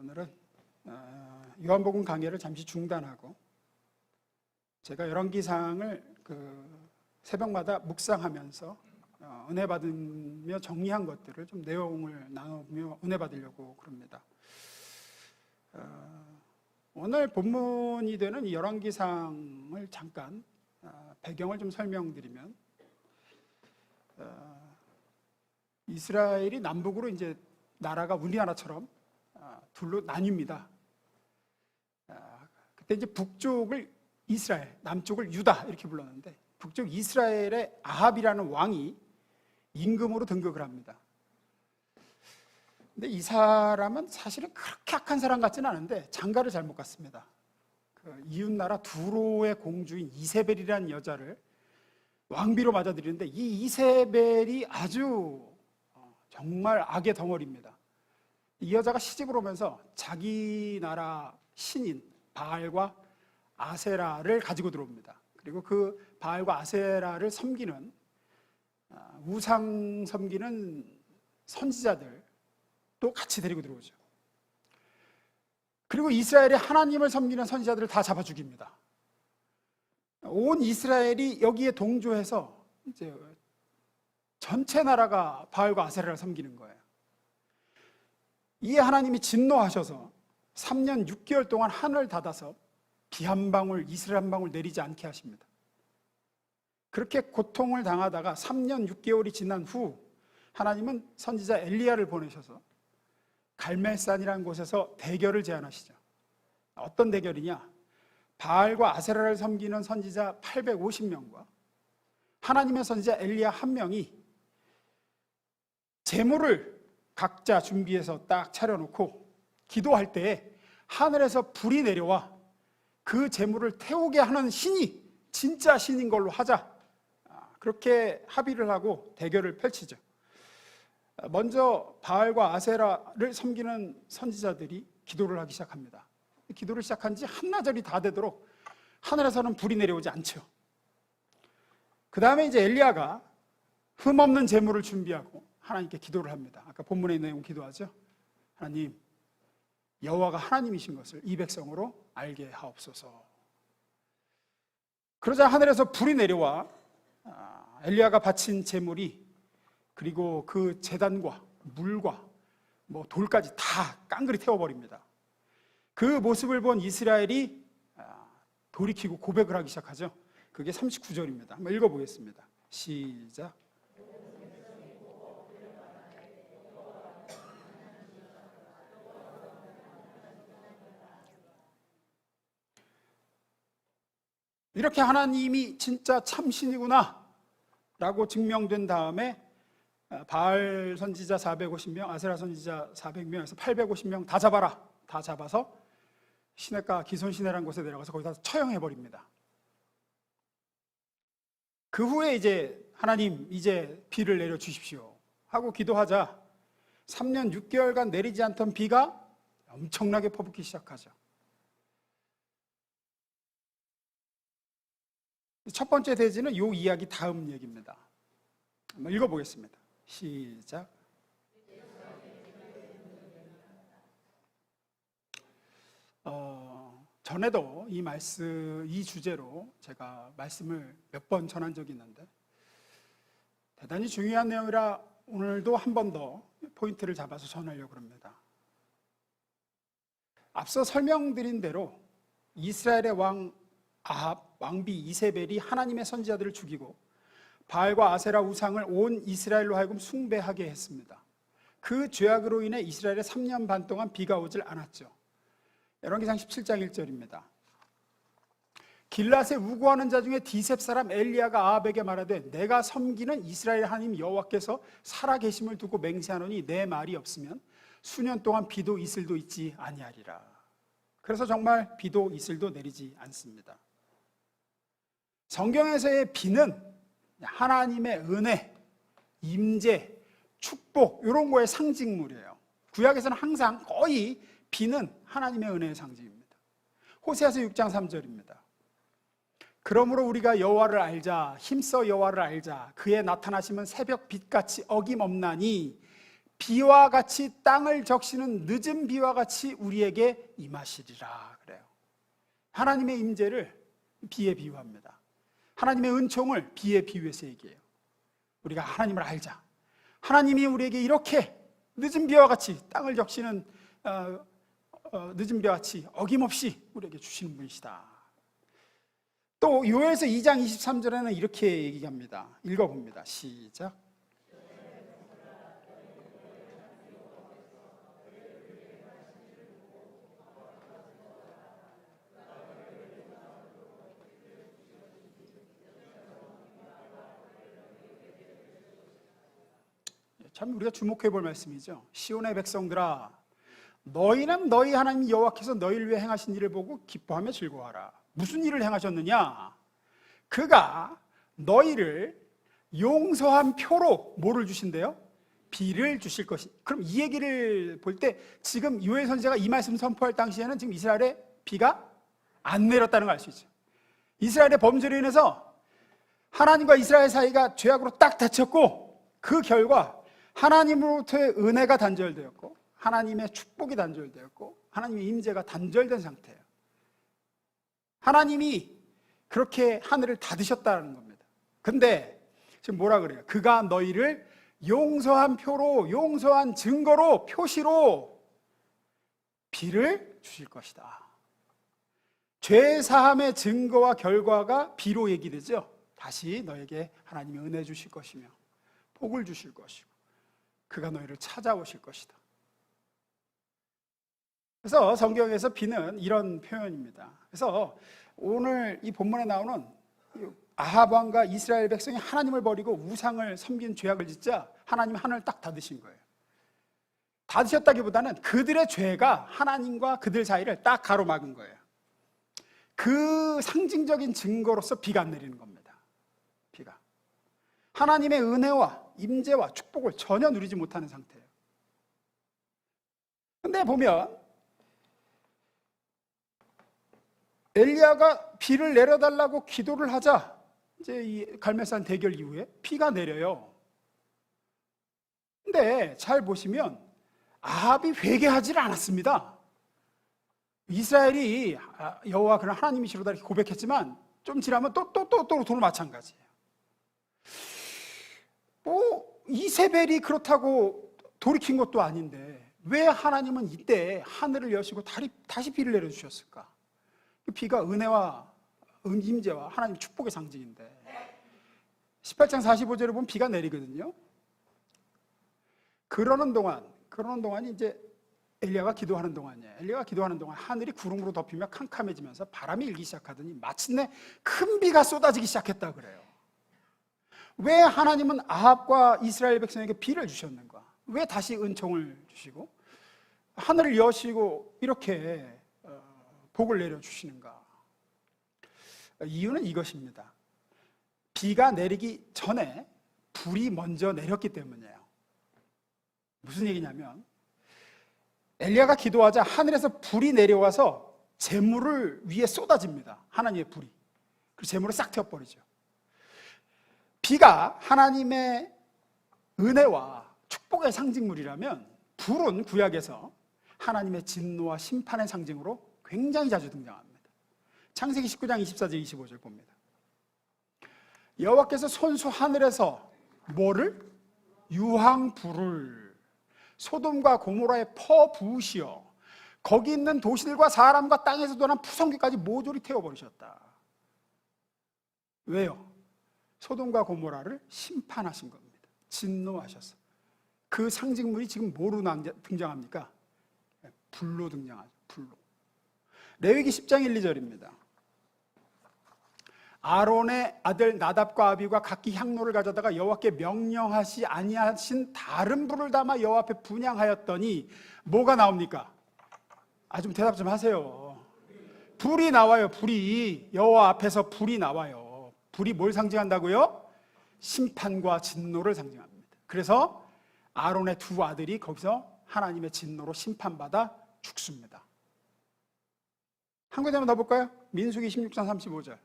오늘은 요한복음 강해를 잠시 중단하고 제가 열왕기상을 새벽마다 묵상하면서 은혜 받으며 정리한 것들을 좀 내용을 나누며 은혜 받으려고 그럽니다. 오늘 본문이 되는 이 열왕기상을 잠깐 배경을 좀 설명드리면, 이스라엘이 남북으로 이제 나라가 우리나라처럼 둘로 나뉩니다. 그때 이제 북쪽을 이스라엘, 남쪽을 유다 이렇게 불렀는데, 북쪽 이스라엘의 아합이라는 왕이 임금으로 등극을 합니다. 근데 이 사람은 사실은 그렇게 악한 사람 같지는 않은데 장가를 잘못 갔습니다. 이웃나라 두로의 공주인 이세벨이라는 여자를 왕비로 맞아들이는데, 이 이세벨이 아주 정말 악의 덩어리입니다. 이 여자가 시집을 오면서 자기 나라 신인 바알과 아세라를 가지고 들어옵니다. 그리고 그 바알과 아세라를 섬기는, 우상 섬기는 선지자들도 같이 데리고 들어오죠. 그리고 이스라엘의 하나님을 섬기는 선지자들을 다 잡아 죽입니다. 온 이스라엘이 여기에 동조해서 이제 전체 나라가 바알과 아세라를 섬기는 거예요. 이에 하나님이 진노하셔서 3년 6개월 동안 하늘을 닫아서 비 한 방울, 이슬 한 방울 내리지 않게 하십니다. 그렇게 고통을 당하다가 3년 6개월이 지난 후 하나님은 선지자 엘리야를 보내셔서 갈멜산이라는 곳에서 대결을 제안하시죠. 어떤 대결이냐? 바알과 아세라를 섬기는 선지자 850명과 하나님의 선지자 엘리야 한 명이 제물을 각자 준비해서 딱 차려놓고 기도할 때에 하늘에서 불이 내려와 그 제물을 태우게 하는 신이 진짜 신인 걸로 하자, 그렇게 합의를 하고 대결을 펼치죠. 먼저 바알과 아세라를 섬기는 선지자들이 기도를 하기 시작합니다. 기도를 시작한 지 한나절이 다 되도록 하늘에서는 불이 내려오지 않죠. 그 다음에 이제 엘리야가 흠없는 제물을 준비하고 하나님께 기도를 합니다. 아까 본문에 있는 내용 기도하죠. 하나님, 여호와가 하나님이신 것을 이 백성으로 알게 하옵소서. 그러자 하늘에서 불이 내려와 엘리야가 바친 제물이, 그리고 그 제단과 물과 돌까지 다 깡그리 태워버립니다. 그 모습을 본 이스라엘이 돌이키고 고백을 하기 시작하죠. 그게 39절입니다. 한번 읽어보겠습니다. 시작. 이렇게 하나님이 진짜 참신이구나 라고 증명된 다음에 바알 선지자 450명, 아세라 선지자 400명에서 850명 다 잡아라. 다 잡아서 시내가 기손시내라는 곳에 내려가서 거기다 처형해버립니다. 그 후에 이제 하나님, 이제 비를 내려주십시오 하고 기도하자 3년 6개월간 내리지 않던 비가 엄청나게 퍼붓기 시작하죠. 첫 번째 대지는 이 이야기 다음 얘기입니다. 한번 읽어보겠습니다. 시작. 전에도 이 주제로 제가 말씀을 몇 번 전한 적이 있는데, 대단히 중요한 내용이라 오늘도 한 번 더 포인트를 잡아서 전하려고 합니다. 앞서 설명드린 대로 이스라엘의 왕 아합, 왕비 이세벨이 하나님의 선지자들을 죽이고 바알과 아세라 우상을 온 이스라엘로 하여금 숭배하게 했습니다. 그 죄악으로 인해 이스라엘에 3년 반 동안 비가 오질 않았죠. 열왕기상 17장 1절입니다. 길랏에 우고하는 자 중에 디셉 사람 엘리야가 아합에게 말하되 내가 섬기는 이스라엘 하나님 여호와께서 살아계심을 두고 맹세하노니 내 말이 없으면 수년 동안 비도 이슬도 있지 아니하리라. 그래서 정말 비도 이슬도 내리지 않습니다. 성경에서의 비는 하나님의 은혜, 임재, 축복 이런 거의 상징물이에요. 구약에서는 항상 거의 비는 하나님의 은혜의 상징입니다. 호세아서 6장 3절입니다. 그러므로 우리가 여호와를 알자, 힘써 여호와를 알자. 그의 나타나심은 새벽 빛같이 어김없나니 비와 같이 땅을 적시는 늦은 비와 같이 우리에게 임하시리라 그래요. 하나님의 임재를 비에 비유합니다. 하나님의 은총을 비에 비유해서 얘기해요. 우리가 하나님을 알자. 하나님이 우리에게 이렇게 늦은 비와 같이 땅을 적시는 늦은 비와 같이 어김없이 우리에게 주시는 분이시다. 또 요엘서 2장 23절에는 이렇게 얘기합니다. 읽어봅니다. 시작. 참 우리가 주목해 볼 말씀이죠. 시온의 백성들아, 너희는 너희 하나님 여호와께서 너희를 위해 행하신 일을 보고 기뻐하며 즐거워하라. 무슨 일을 행하셨느냐? 그가 너희를 용서한 표로 뭐를 주신대요? 비를 주실 것이. 그럼 이 얘기를 볼 때 지금 요엘 선지자가 이 말씀 선포할 당시에는 지금 이스라엘에 비가 안 내렸다는 걸 알 수 있죠. 이스라엘의 범죄로 인해서 하나님과 이스라엘 사이가 죄악으로 딱 닫혔고, 그 결과 하나님으로부터의 은혜가 단절되었고 하나님의 축복이 단절되었고 하나님의 임재가 단절된 상태예요. 하나님이 그렇게 하늘을 닫으셨다는 겁니다. 근데 지금 뭐라 그래요? 그가 너희를 용서한 표로, 용서한 증거로, 표시로 비를 주실 것이다. 죄 사함의 증거와 결과가 비로 얘기되죠. 다시 너에게 하나님이 은혜 주실 것이며 복을 주실 것이고 그가 너희를 찾아오실 것이다. 그래서 성경에서 비는 이런 표현입니다. 그래서 오늘 이 본문에 나오는 아합 왕과 이스라엘 백성이 하나님을 버리고 우상을 섬긴 죄악을 짓자 하나님이 하늘을 딱 닫으신 거예요. 닫으셨다기보다는 그들의 죄가 하나님과 그들 사이를 딱 가로막은 거예요. 그 상징적인 증거로서 비가 안 내리는 겁니다. 비가 하나님의 은혜와 임재와 축복을 전혀 누리지 못하는 상태예요. 근데 보면 엘리야가 비를 내려달라고 기도를 하자 이제 이 갈멜산 대결 이후에 비가 내려요. 근데 잘 보시면 아합이 회개하지를 않았습니다. 이스라엘이 여호와 그는 하나님이시로다 이렇게 고백했지만 좀 지나면 또 도로 마찬가지예요. 이세벨이 그렇다고 돌이킨 것도 아닌데 왜 하나님은 이때 하늘을 여시고 다시 비를 내려주셨을까? 비가 은혜와 임재와 하나님의 축복의 상징인데 18장 45절에 보면 비가 내리거든요. 그러는 동안이 이제 엘리야가 기도하는 동안이에요. 엘리야가 기도하는 동안 하늘이 구름으로 덮이며 캄캄해지면서 바람이 일기 시작하더니 마침내 큰 비가 쏟아지기 시작했다 그래요. 왜 하나님은 아합과 이스라엘 백성에게 비를 주셨는가? 왜 다시 은총을 주시고 하늘을 여시고 이렇게 복을 내려주시는가? 이유는 이것입니다. 비가 내리기 전에 불이 먼저 내렸기 때문이에요. 무슨 얘기냐면 엘리야가 기도하자 하늘에서 불이 내려와서 재물을 위에 쏟아집니다. 하나님의 불이. 그 재물을 싹 태워버리죠. 비가 하나님의 은혜와 축복의 상징물이라면 불은 구약에서 하나님의 진노와 심판의 상징으로 굉장히 자주 등장합니다. 창세기 19장 24절 25절 봅니다. 여호와께서 손수 하늘에서 뭐를? 유황불을 소돔과 고모라에 퍼부으시어 거기 있는 도시들과 사람과 땅에서 도난 푸성기까지 모조리 태워버리셨다. 왜요? 소돔과 고모라를 심판하신 겁니다. 진노하셔서. 그 상징물이 지금 뭐로 등장합니까? 불로 등장하죠. 불로. 레위기 10장 1, 2절입니다. 아론의 아들 나답과 아비가 각기 향로를 가져다가 여호와께 명령하시 아니하신 다른 불을 담아 여호와 앞에 분향하였더니 뭐가 나옵니까? 좀 대답 좀 하세요. 불이 나와요. 불이. 여호와 앞에서 불이 나와요. 불이 뭘 상징한다고요? 심판과 진노를 상징합니다. 그래서 아론의 두 아들이 거기서 하나님의 진노로 심판받아 죽습니다. 한 군데 한번 더 볼까요? 민수기 16장 35절.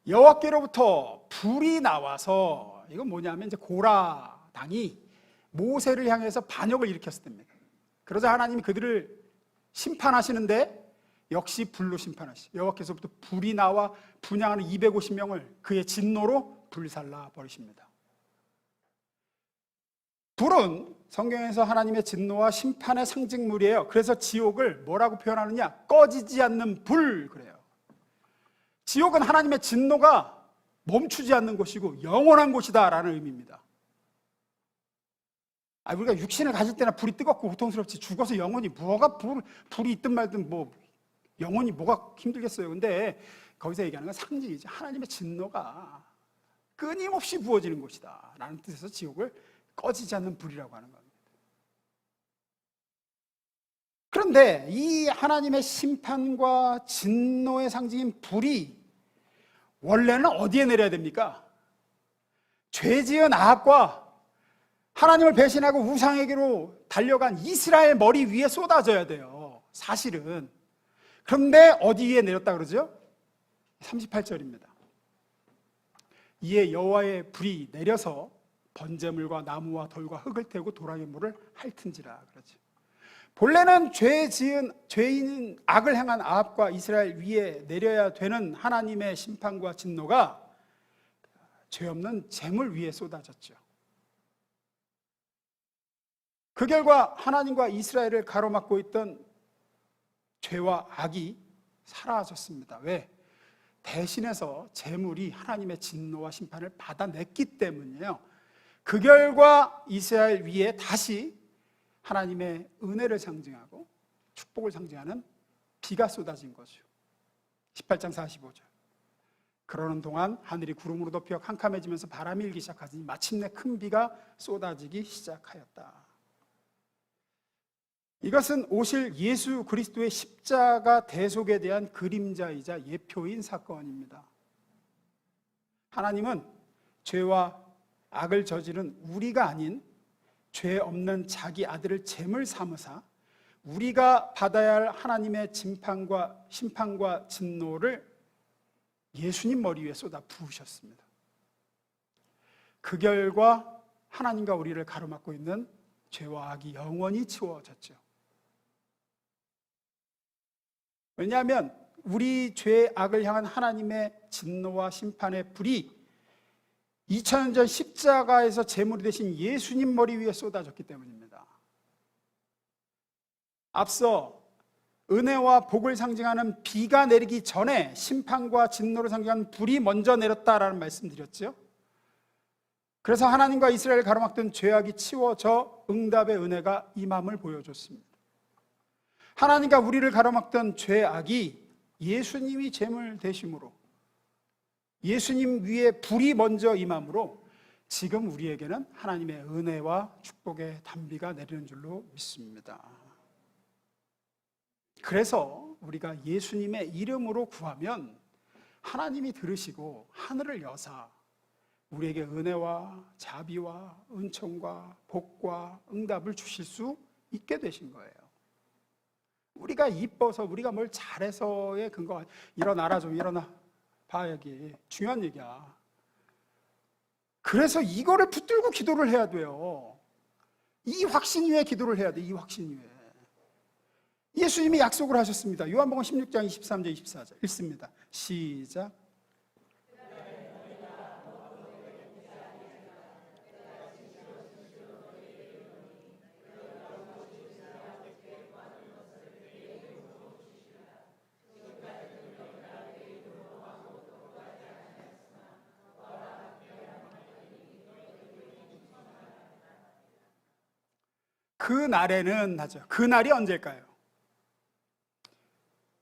여호와께로부터 불이 나와서, 이건 뭐냐면 이제 고라 당이 모세를 향해서 반역을 일으켰을 때입니다. 그러자 하나님이 그들을 심판하시는데 역시 불로 심판하시죠. 여호와께서부터 불이 나와 분향하는 250명을 그의 진노로 불살라 버리십니다. 불은 성경에서 하나님의 진노와 심판의 상징물이에요. 그래서 지옥을 뭐라고 표현하느냐? 꺼지지 않는 불 그래요. 지옥은 하나님의 진노가 멈추지 않는 곳이고 영원한 곳이다 라는 의미입니다. 우리가 육신을 가질 때나 불이 뜨겁고 고통스럽지 죽어서 영원히 불이 있든 말든 영원히 뭐가 힘들겠어요. 근데 거기서 얘기하는 건 상징이지. 하나님의 진노가 끊임없이 부어지는 곳이다 라는 뜻에서 지옥을 꺼지지 않는 불이라고 하는 겁니다. 그런데 이 하나님의 심판과 진노의 상징인 불이 원래는 어디에 내려야 됩니까? 죄지은 아합과 하나님을 배신하고 우상에게로 달려간 이스라엘 머리 위에 쏟아져야 돼요. 사실은. 그런데 어디에 내렸다 그러죠? 38절입니다. 이에 여호와의 불이 내려서 번제물과 나무와 돌과 흙을 태우고 도랑의 물을 핥은지라 그러죠. 본래는 죄인 악을 행한 아합과 이스라엘 위에 내려야 되는 하나님의 심판과 진노가 죄 없는 제물 위에 쏟아졌죠. 그 결과 하나님과 이스라엘을 가로막고 있던 죄와 악이 사라졌습니다. 왜? 대신해서 제물이 하나님의 진노와 심판을 받아냈기 때문이에요. 그 결과 이스라엘 위에 다시 하나님의 은혜를 상징하고 축복을 상징하는 비가 쏟아진 거죠. 18장 45절. 그러는 동안 하늘이 구름으로 덮여 캄캄해지면서 바람이 일기 시작하더니 마침내 큰 비가 쏟아지기 시작하였다. 이것은 오실 예수 그리스도의 십자가 대속에 대한 그림자이자 예표인 사건입니다. 하나님은 죄와 악을 저지른 우리가 아닌 죄 없는 자기 아들을 제물 삼으사 우리가 받아야 할 하나님의 심판과 진노를 예수님 머리 위에 쏟아 부으셨습니다. 그 결과 하나님과 우리를 가로막고 있는 죄와 악이 영원히 치워졌죠. 왜냐하면 우리 죄 악을 향한 하나님의 진노와 심판의 불이 2000년 전 십자가에서 제물이 되신 예수님 머리 위에 쏟아졌기 때문입니다. 앞서 은혜와 복을 상징하는 비가 내리기 전에 심판과 진노를 상징하는 불이 먼저 내렸다라는 말씀드렸죠. 그래서 하나님과 이스라엘을 가로막던 죄악이 치워져 응답의 은혜가 임함을 보여줬습니다. 하나님과 우리를 가로막던 죄악이 예수님이 제물 되심으로 예수님 위에 불이 먼저 임함으로 지금 우리에게는 하나님의 은혜와 축복의 단비가 내리는 줄로 믿습니다. 그래서 우리가 예수님의 이름으로 구하면 하나님이 들으시고 하늘을 여사 우리에게 은혜와 자비와 은총과 복과 응답을 주실 수 있게 되신 거예요. 우리가 이뻐서 우리가 뭘 잘해서의 근거가 일어나라 좀 일어나 봐 여기 중요한 얘기야. 그래서 이거를 붙들고 기도를 해야 돼요. 이 확신 위에 기도를 해야 돼. 이 확신 위에 예수님이 약속을 하셨습니다. 요한복음 16장 23절 24절 읽습니다. 시작. 그 날에는 하죠. 그 날이 언제일까요?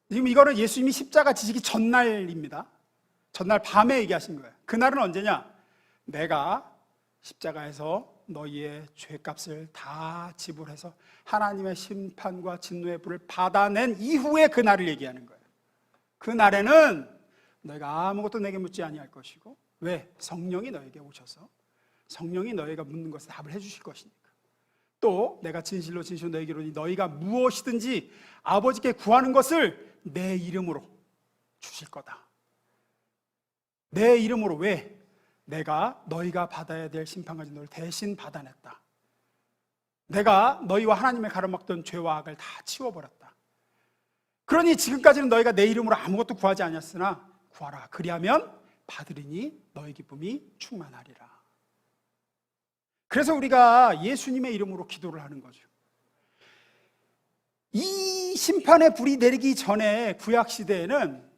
지금 이거는 예수님이 십자가 지시기 전날입니다. 전날 밤에 얘기하신 거예요. 그 날은 언제냐? 내가 십자가에서 너희의 죄값을 다 지불해서 하나님의 심판과 진노의 불을 받아낸 이후에 그 날을 얘기하는 거예요. 그 날에는 너희가 아무것도 내게 묻지 아니할 것이고 왜? 성령이 너에게 오셔서 성령이 너희가 묻는 것에 답을 해주실 것이니까. 또 내가 진실로 너에게 이르노니 너희가 무엇이든지 아버지께 구하는 것을 내 이름으로 주실 거다. 내 이름으로. 왜? 내가 너희가 받아야 될 심판과 진노를 대신 받아냈다. 내가 너희와 하나님을 가로막던 죄와 악을 다 치워버렸다. 그러니 지금까지는 너희가 내 이름으로 아무것도 구하지 않았으나 구하라. 그리하면 받으리니 너희 기쁨이 충만하리라. 그래서 우리가 예수님의 이름으로 기도를 하는 거죠. 이 심판의 불이 내리기 전에 구약시대에는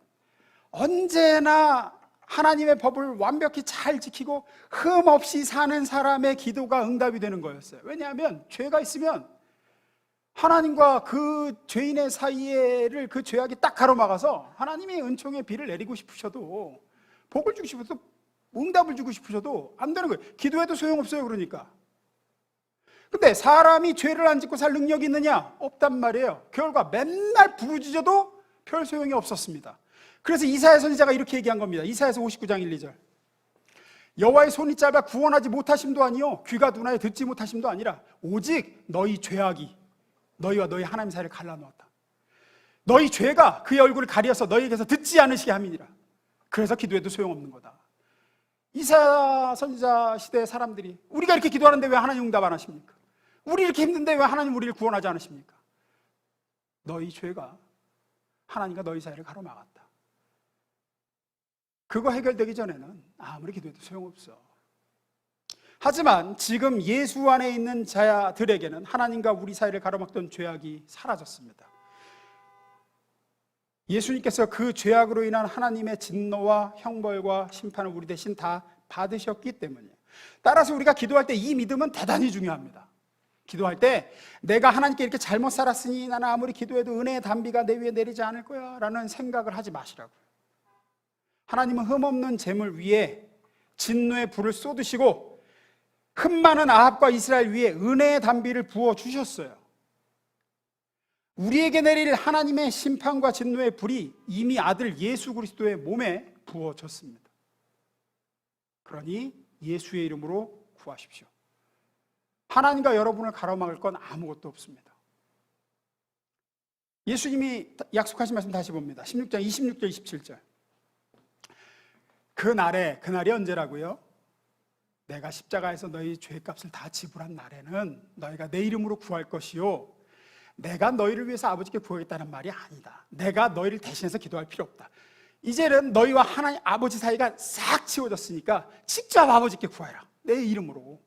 언제나 하나님의 법을 완벽히 잘 지키고 흠 없이 사는 사람의 기도가 응답이 되는 거였어요. 왜냐하면 죄가 있으면 하나님과 그 죄인의 사이를 그 죄악이 딱 가로막아서 하나님이 은총의 비를 내리고 싶으셔도, 복을 주고 싶어도, 응답을 주고 싶으셔도 안 되는 거예요. 기도해도 소용없어요. 그러니까. 근데 사람이 죄를 안 짓고 살 능력이 있느냐? 없단 말이에요. 결과 맨날 부르짖어도 별 소용이 없었습니다. 그래서 이사야 선지자가 이렇게 얘기한 겁니다. 이사야서 59장 1, 2절. 여호와의 손이 짧아 구원하지 못하심도 아니요 귀가 둔하여 듣지 못하심도 아니라 오직 너희 죄악이 너희와 너희 하나님 사이를 갈라놓았다. 너희 죄가 그의 얼굴을 가려서 너희에게서 듣지 않으시게 함이니라. 그래서 기도해도 소용없는 거다. 이사야 선지자 시대의 사람들이 우리가 이렇게 기도하는데 왜 하나님 응답 안 하십니까? 우리 이렇게 힘든데 왜 하나님 우리를 구원하지 않으십니까? 너희 죄가 하나님과 너희 사이를 가로막았다. 그거 해결되기 전에는 아무리 기도해도 소용없어. 하지만 지금 예수 안에 있는 자들에게는 하나님과 우리 사이를 가로막던 죄악이 사라졌습니다. 예수님께서 그 죄악으로 인한 하나님의 진노와 형벌과 심판을 우리 대신 다 받으셨기 때문이에요. 따라서 우리가 기도할 때 이 믿음은 대단히 중요합니다. 기도할 때 내가 하나님께 이렇게 잘못 살았으니 나는 아무리 기도해도 은혜의 단비가 내 위에 내리지 않을 거야 라는 생각을 하지 마시라고요. 하나님은 흠없는 재물 위에 진노의 불을 쏟으시고 흠 많은 아합과 이스라엘 위에 은혜의 단비를 부어주셨어요. 우리에게 내릴 하나님의 심판과 진노의 불이 이미 아들 예수 그리스도의 몸에 부어졌습니다. 그러니 예수의 이름으로 구하십시오. 하나님과 여러분을 가로막을 건 아무것도 없습니다. 예수님이 약속하신 말씀 다시 봅니다. 16장 26절 27절. 그날이 언제라고요? 내가 십자가에서 너희 죄값을 다 지불한 날에는 너희가 내 이름으로 구할 것이요 내가 너희를 위해서 아버지께 구하겠다는 말이 아니다. 내가 너희를 대신해서 기도할 필요 없다. 이제는 너희와 하나님 아버지 사이가 싹 치워졌으니까 직접 아버지께 구하라. 내 이름으로.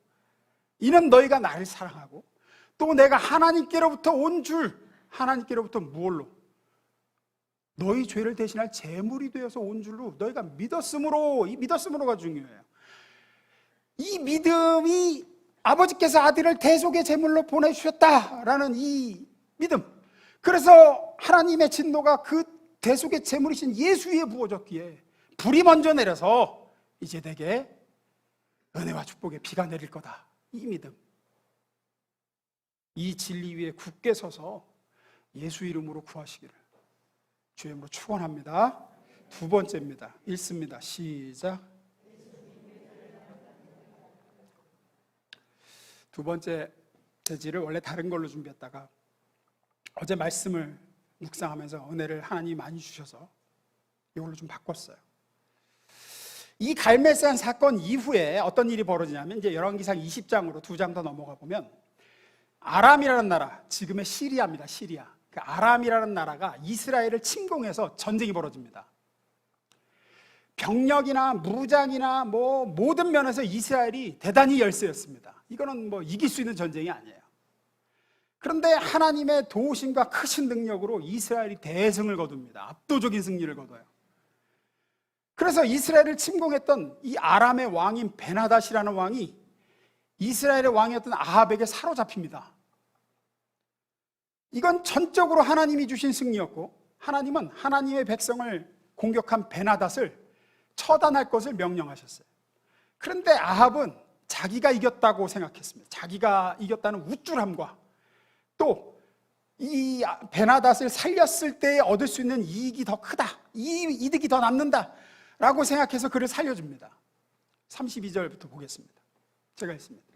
이는 너희가 나를 사랑하고 또 내가 하나님께로부터 온 줄, 하나님께로부터 무엇로? 너희 죄를 대신할 제물이 되어서 온 줄로 너희가 믿었으므로, 이 믿었으므로가 중요해요. 이 믿음이 아버지께서 아들을 대속의 제물로 보내주셨다라는 이 믿음. 그래서 하나님의 진노가 그 대속의 제물이신 예수 위에 부어졌기에 불이 먼저 내려서 이제 내게 은혜와 축복의 비가 내릴 거다. 이 믿음. 이 진리 위에 굳게 서서 예수 이름으로 구하시기를 주의 이름으로 축원합니다. 두 번째입니다. 읽습니다. 시작. 두 번째 대지를 원래 다른 걸로 준비했다가 어제 말씀을 묵상하면서 은혜를 하나님이 많이 주셔서 이걸로 좀 바꿨어요. 이 갈멜산 사건 이후에 어떤 일이 벌어지냐면 이제 열왕기상 20장으로 2장 더 넘어가 보면 아람이라는 나라, 지금의 시리아입니다. 시리아. 그 아람이라는 나라가 이스라엘을 침공해서 전쟁이 벌어집니다. 병력이나 무장이나 모든 면에서 이스라엘이 대단히 열세였습니다. 이거는 이길 수 있는 전쟁이 아니에요. 그런데 하나님의 도우심과 크신 능력으로 이스라엘이 대승을 거둡니다. 압도적인 승리를 거둬요. 그래서 이스라엘을 침공했던 이 아람의 왕인 베나닷이라는 왕이 이스라엘의 왕이었던 아합에게 사로잡힙니다. 이건 전적으로 하나님이 주신 승리였고 하나님은 하나님의 백성을 공격한 베나닷을 처단할 것을 명령하셨어요. 그런데 아합은 자기가 이겼다고 생각했습니다. 자기가 이겼다는 우쭐함과 또 이 베나닷을 살렸을 때 얻을 수 있는 이익이 더 크다, 이 이득이 더 남는다 라고 생각해서 그를 살려줍니다. 32절부터 보겠습니다. 제가 했습니다.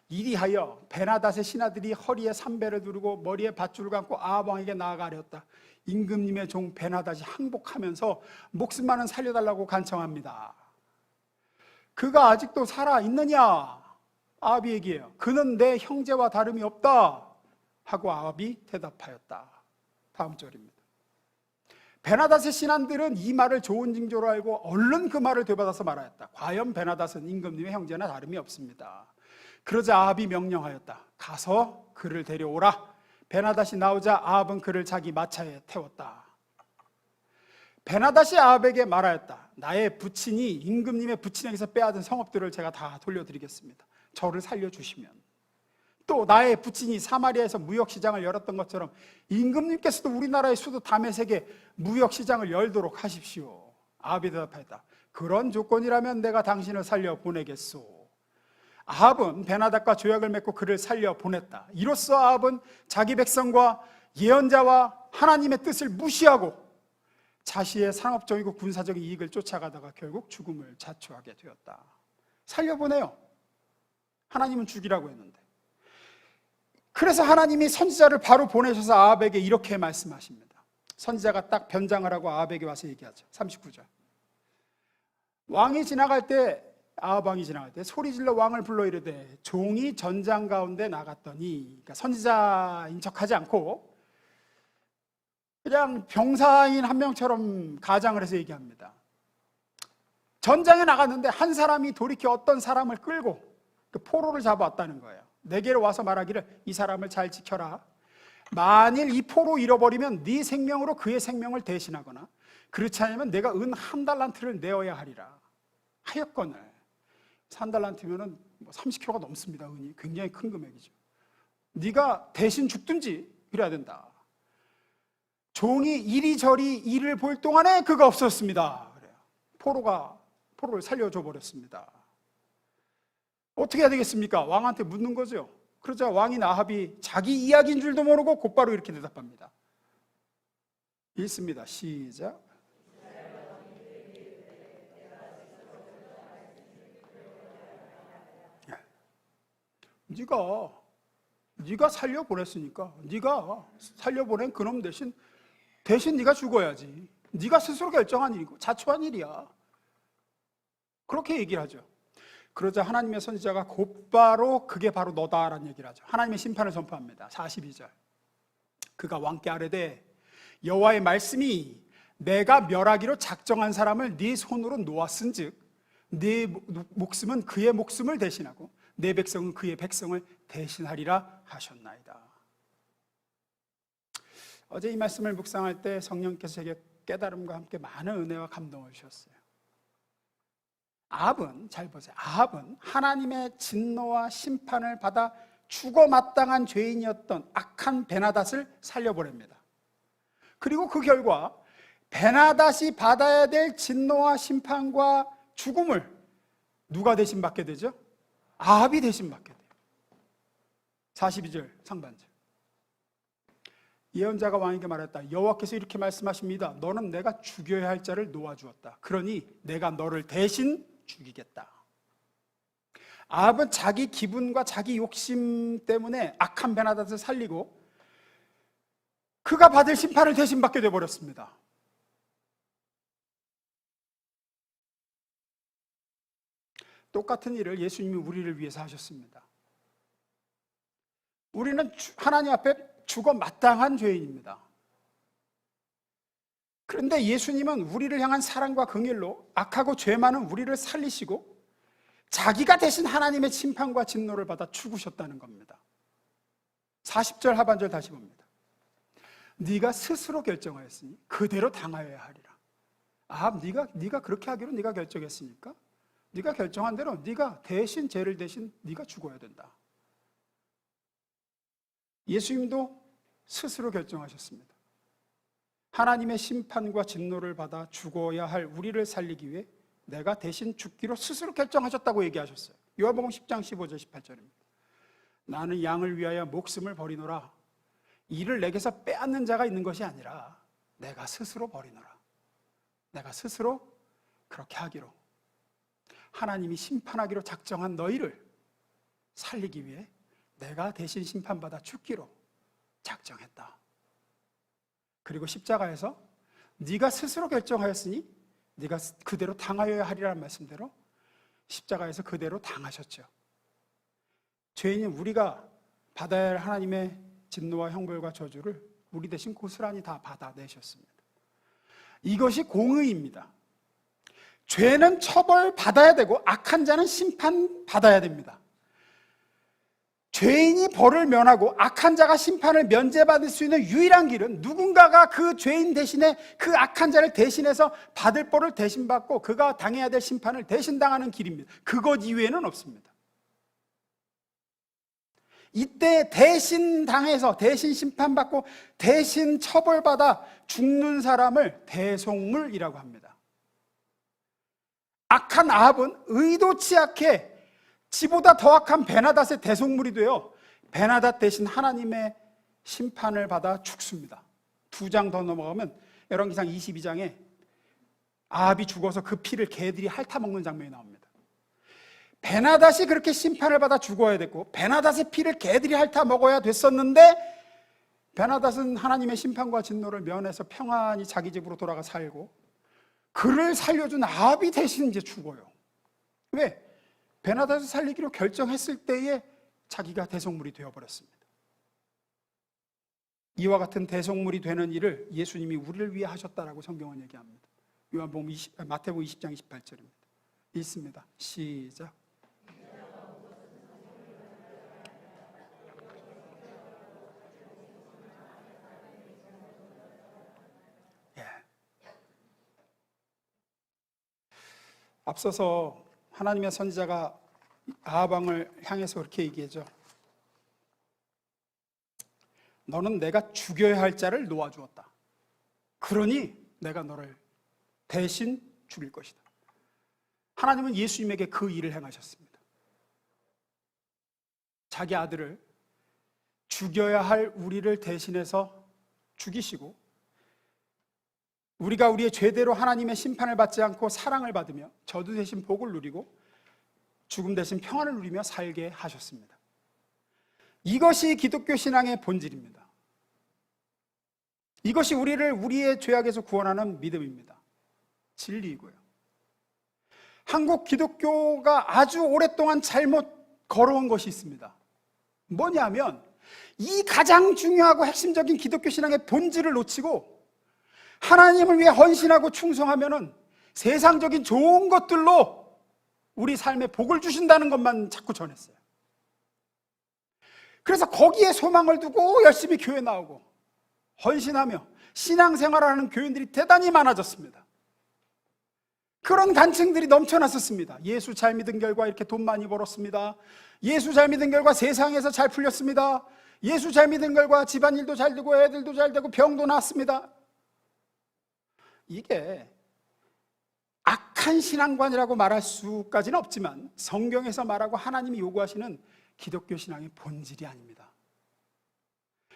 이리하여 베나닷의 신하들이 허리에 삼배를 두르고 머리에 밧줄을 감고 아합 왕에게 나아가 아뢰었다. 임금님의 종 베나닷이 항복하면서 목숨만은 살려달라고 간청합니다. 그가 아직도 살아있느냐? 아합이 얘기해요. 그는 내 형제와 다름이 없다 하고 아합이 대답하였다. 다음 절입니다. 베나닷의 신하들은 이 말을 좋은 징조로 알고 얼른 그 말을 되받아서 말하였다. 과연 베나닷은 임금님의 형제나 다름이 없습니다. 그러자 아합이 명령하였다. 가서 그를 데려오라. 베나닷이 나오자 아합은 그를 자기 마차에 태웠다. 베나닷이 아합에게 말하였다. 나의 부친이 임금님의 부친에게서 빼앗은 성읍들을 제가 다 돌려드리겠습니다. 저를 살려주시면. 또 나의 부친이 사마리아에서 무역시장을 열었던 것처럼 임금님께서도 우리나라의 수도 다메섹에 무역시장을 열도록 하십시오. 아합이 대답하였다. 그런 조건이라면 내가 당신을 살려보내겠소. 아합은 베나닷과 조약을 맺고 그를 살려보냈다. 이로써 아합은 자기 백성과 예언자와 하나님의 뜻을 무시하고 자신의 상업적이고 군사적인 이익을 쫓아가다가 결국 죽음을 자초하게 되었다. 살려보내요. 하나님은 죽이라고 했는데. 그래서 하나님이 선지자를 바로 보내셔서 아합에게 이렇게 말씀하십니다. 선지자가 딱 변장을 하고 아합에게 와서 얘기하죠. 39절. 왕이 지나갈 때, 아합 왕이 지나갈 때 소리질러 왕을 불러 이르되 종이 전장 가운데 나갔더니, 그러니까 선지자인 척하지 않고 그냥 병사인 한 명처럼 가장을 해서 얘기합니다. 전장에 나갔는데 한 사람이 돌이켜 어떤 사람을 끌고 그 포로를 잡아왔다는 거예요. 내게로 와서 말하기를 이 사람을 잘 지켜라. 만일 이 포로 잃어버리면 네 생명으로 그의 생명을 대신하거나 그렇지 않으면 내가 은 한 달란트를 내어야 하리라 하였거늘. 3달란트면 30kg가 넘습니다. 은이 굉장히 큰 금액이죠. 네가 대신 죽든지 그래야 된다. 종이 이리저리 일을 볼 동안에 그가 없었습니다. 그래요. 포로를 살려줘 버렸습니다. 어떻게 해야 되겠습니까? 왕한테 묻는 거죠. 그러자 왕인 아합이 자기 이야기인 줄도 모르고 곧바로 이렇게 대답합니다. 읽습니다. 시작. 네가 살려보냈으니까 네가 살려보낸 그놈 대신 네가 죽어야지. 네가 스스로 결정한 일이고 자초한 일이야. 그렇게 얘기를 하죠. 그러자 하나님의 선지자가 곧바로 그게 바로 너다라는 얘기를 하죠. 하나님의 심판을 선포합니다. 42절. 그가 왕께 아뢰되 여호와의 말씀이 내가 멸하기로 작정한 사람을 네 손으로 놓았은즉 네 목숨은 그의 목숨을 대신하고 내 백성은 그의 백성을 대신하리라 하셨나이다. 어제 이 말씀을 묵상할 때 성령께서 제게 깨달음과 함께 많은 은혜와 감동을 주셨어요. 아합은, 잘 보세요. 아합은 하나님의 진노와 심판을 받아 죽어 마땅한 죄인이었던 악한 베나닷을 살려보냅니다. 그리고 그 결과 베나닷이 받아야 될 진노와 심판과 죽음을 누가 대신 받게 되죠? 아합이 대신 받게 돼요. 42절 상반절. 예언자가 왕에게 말했다. 여호와께서 이렇게 말씀하십니다. 너는 내가 죽여야 할 자를 놓아주었다. 그러니 내가 너를 대신 죽이겠다. 아합은 자기 기분과 자기 욕심 때문에 악한 베나닷을 살리고 그가 받을 심판을 대신 받게 되어버렸습니다. 똑같은 일을 예수님이 우리를 위해서 하셨습니다. 우리는 하나님 앞에 죽어 마땅한 죄인입니다. 그런데 예수님은 우리를 향한 사랑과 긍휼로 악하고 죄 많은 우리를 살리시고 자기가 대신 하나님의 심판과 진노를 받아 죽으셨다는 겁니다. 40절 하반절 다시 봅니다. 네가 스스로 결정하였으니 그대로 당하여야 하리라. 아합, 네가 그렇게 하기로 네가 결정했으니까 네가 결정한 대로 네가 대신 죄를 대신 네가 죽어야 된다. 예수님도 스스로 결정하셨습니다. 하나님의 심판과 진노를 받아 죽어야 할 우리를 살리기 위해 내가 대신 죽기로 스스로 결정하셨다고 얘기하셨어요. 요한복음 10장 15절 18절입니다. 나는 양을 위하여 목숨을 버리노라. 이를 내게서 빼앗는 자가 있는 것이 아니라 내가 스스로 버리노라. 내가 스스로 그렇게 하기로, 하나님이 심판하기로 작정한 너희를 살리기 위해 내가 대신 심판받아 죽기로 작정했다. 그리고 십자가에서 네가 스스로 결정하였으니 네가 그대로 당하여야 하리라는 말씀대로 십자가에서 그대로 당하셨죠. 죄인인 우리가 받아야 할 하나님의 진노와 형벌과 저주를 우리 대신 고스란히 다 받아내셨습니다. 이것이 공의입니다. 죄는 처벌받아야 되고 악한 자는 심판받아야 됩니다. 죄인이 벌을 면하고 악한 자가 심판을 면제받을 수 있는 유일한 길은 누군가가 그 죄인 대신에 그 악한 자를 대신해서 받을 벌을 대신 받고 그가 당해야 될 심판을 대신 당하는 길입니다. 그것 이외에는 없습니다. 이때 대신 당해서 대신 심판받고 대신 처벌받아 죽는 사람을 대속물이라고 합니다. 악한 아합은 의도치 않게 지보다 더 악한 베나닷의 대속물이 되어 베나닷 대신 하나님의 심판을 받아 죽습니다. 2장 더 넘어가면 열왕기상 22장에 아합이 죽어서 그 피를 개들이 핥아먹는 장면이 나옵니다. 베나닷이 그렇게 심판을 받아 죽어야 됐고 베나닷의 피를 개들이 핥아먹어야 됐었는데 베나닷은 하나님의 심판과 진노를 면해서 평안히 자기 집으로 돌아가 살고 그를 살려준 아합이 대신 이제 죽어요. 왜? 베나닷을 살리기로 결정했을 때에 자기가 대속물이 되어버렸습니다. 이와 같은 대속물이 되는 일을 예수님이 우리를 위해 하셨다라고 성경은 얘기합니다. 마태복음 20장 28절입니다. 읽습니다. 시작. 앞서서 하나님의 선지자가 아합 왕을 향해서 그렇게 얘기하죠. 너는 내가 죽여야 할 자를 놓아주었다. 그러니 내가 너를 대신 죽일 것이다. 하나님은 예수님에게 그 일을 행하셨습니다. 자기 아들을 죽여야 할 우리를 대신해서 죽이시고 우리가 우리의 죄대로 하나님의 심판을 받지 않고 사랑을 받으며 저주 대신 복을 누리고 죽음 대신 평안을 누리며 살게 하셨습니다. 이것이 기독교 신앙의 본질입니다. 이것이 우리를 우리의 죄악에서 구원하는 믿음입니다. 진리이고요. 한국 기독교가 아주 오랫동안 잘못 걸어온 것이 있습니다. 뭐냐면 이 가장 중요하고 핵심적인 기독교 신앙의 본질을 놓치고 하나님을 위해 헌신하고 충성하면은 세상적인 좋은 것들로 우리 삶에 복을 주신다는 것만 자꾸 전했어요. 그래서 거기에 소망을 두고 열심히 교회 나오고 헌신하며 신앙생활하는 교인들이 대단히 많아졌습니다. 그런 간증들이 넘쳐났었습니다. 예수 잘 믿은 결과 이렇게 돈 많이 벌었습니다. 예수 잘 믿은 결과 세상에서 잘 풀렸습니다. 예수 잘 믿은 결과 집안일도 잘 되고 애들도 잘 되고 병도 나았습니다. 이게 악한 신앙관이라고 말할 수까지는 없지만 성경에서 말하고 하나님이 요구하시는 기독교 신앙의 본질이 아닙니다.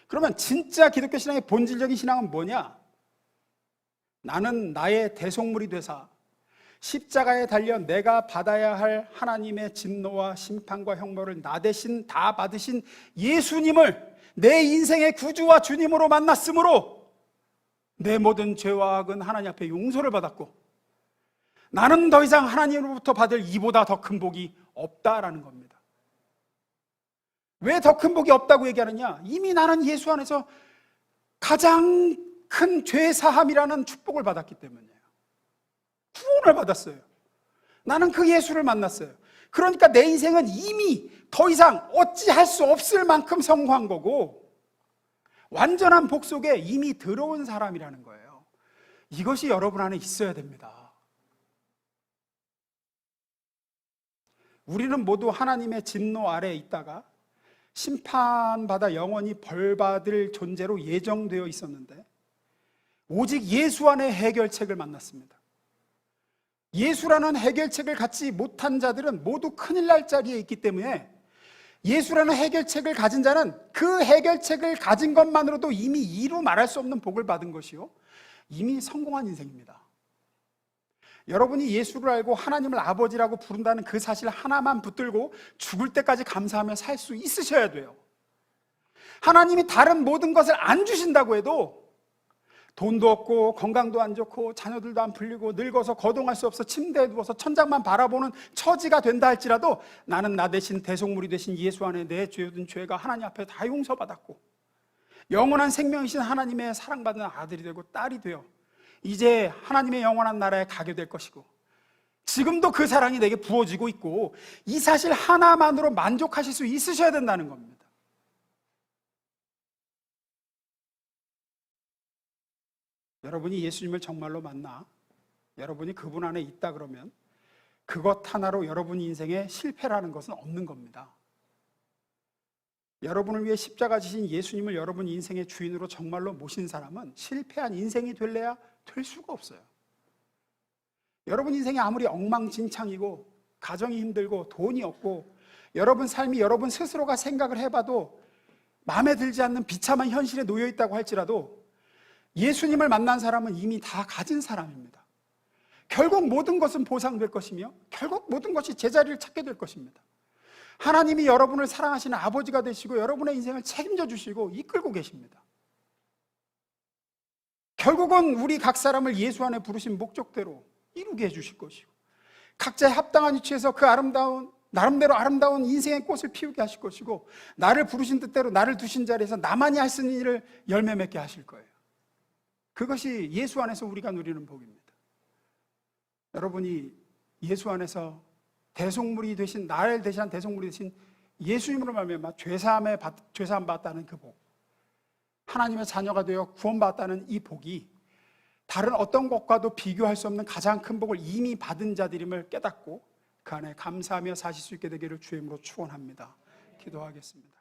그러면 진짜 기독교 신앙의 본질적인 신앙은 뭐냐? 나는 나의 대속물이 되사 십자가에 달려 내가 받아야 할 하나님의 진노와 심판과 형벌을 나 대신 다 받으신 예수님을 내 인생의 구주와 주님으로 만났으므로 내 모든 죄와 악은 하나님 앞에 용서를 받았고 나는 더 이상 하나님으로부터 받을 이보다 더 큰 복이 없다라는 겁니다. 왜 더 큰 복이 없다고 얘기하느냐? 이미 나는 예수 안에서 가장 큰 죄사함이라는 축복을 받았기 때문이에요. 구원을 받았어요. 나는 그 예수를 만났어요. 그러니까 내 인생은 이미 더 이상 어찌할 수 없을 만큼 성공한 거고 완전한 복 속에 이미 들어온 사람이라는 거예요. 이것이 여러분 안에 있어야 됩니다. 우리는 모두 하나님의 진노 아래에 있다가 심판받아 영원히 벌받을 존재로 예정되어 있었는데 오직 예수 안에 해결책을 만났습니다. 예수라는 해결책을 갖지 못한 자들은 모두 큰일 날 자리에 있기 때문에 예수라는 해결책을 가진 자는 그 해결책을 가진 것만으로도 이미 이루 말할 수 없는 복을 받은 것이요 이미 성공한 인생입니다. 여러분이 예수를 알고 하나님을 아버지라고 부른다는 그 사실 하나만 붙들고 죽을 때까지 감사하며 살 수 있으셔야 돼요. 하나님이 다른 모든 것을 안 주신다고 해도 돈도 없고 건강도 안 좋고 자녀들도 안 풀리고 늙어서 거동할 수 없어 침대에 누워서 천장만 바라보는 처지가 된다 할지라도 나는 나 대신 대속물이 되신 예수 안에 내 죄든 죄가 하나님 앞에 다 용서받았고 영원한 생명이신 하나님의 사랑받는 아들이 되고 딸이 되어 이제 하나님의 영원한 나라에 가게 될 것이고 지금도 그 사랑이 내게 부어지고 있고 이 사실 하나만으로 만족하실 수 있으셔야 된다는 겁니다. 여러분이 예수님을 정말로 만나 여러분이 그분 안에 있다 그러면 그것 하나로 여러분 인생에 실패라는 것은 없는 겁니다. 여러분을 위해 십자가 지신 예수님을 여러분 인생의 주인으로 정말로 모신 사람은 실패한 인생이 될래야 될 수가 없어요. 여러분 인생이 아무리 엉망진창이고 가정이 힘들고 돈이 없고 여러분 삶이 여러분 스스로가 생각을 해봐도 마음에 들지 않는 비참한 현실에 놓여 있다고 할지라도 예수님을 만난 사람은 이미 다 가진 사람입니다. 결국 모든 것은 보상될 것이며 결국 모든 것이 제자리를 찾게 될 것입니다. 하나님이 여러분을 사랑하시는 아버지가 되시고 여러분의 인생을 책임져 주시고 이끌고 계십니다. 결국은 우리 각 사람을 예수 안에 부르신 목적대로 이루게 해주실 것이고 각자의 합당한 위치에서 그 나름대로 아름다운 인생의 꽃을 피우게 하실 것이고 나를 부르신 뜻대로 나를 두신 자리에서 나만이 할 수 있는 일을 열매 맺게 하실 거예요. 그것이 예수 안에서 우리가 누리는 복입니다. 여러분이 예수 안에서 대속물이 되신 나를 대신한 대속물이 되신 예수님으로 말미암아 죄사함 받았다는 그 복, 하나님의 자녀가 되어 구원받았다는 이 복이 다른 어떤 것과도 비교할 수 없는 가장 큰 복을 이미 받은 자들임을 깨닫고 그 안에 감사하며 사실 수 있게 되기를 주의 이름으로 축원합니다. 기도하겠습니다.